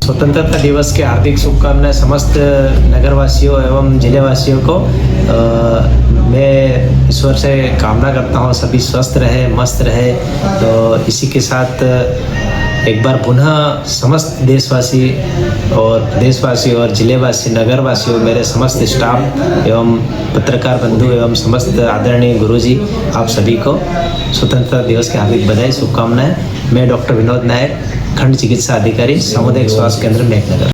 स्वतंत्रता दिवस की हार्दिक शुभकामनाएं समस्त नगरवासियों एवं जिलेवासियों को। मैं ईश्वर से कामना करता हूँ सभी स्वस्थ रहे, मस्त रहे। तो इसी के साथ एक बार पुनः समस्त देशवासी और प्रदेशवासी और जिलेवासी, नगरवासियों, मेरे समस्त स्टाफ एवं पत्रकार बंधु एवं समस्त आदरणीय गुरुजी, आप सभी को स्वतंत्रता दिवस की हार्दिक बधाई, शुभकामनाएं। मैं डॉक्टर विनोद नायक, खंड चिकित्सा अधिकारी, सामुदायिक स्वास्थ्य केंद्र मेघनगर।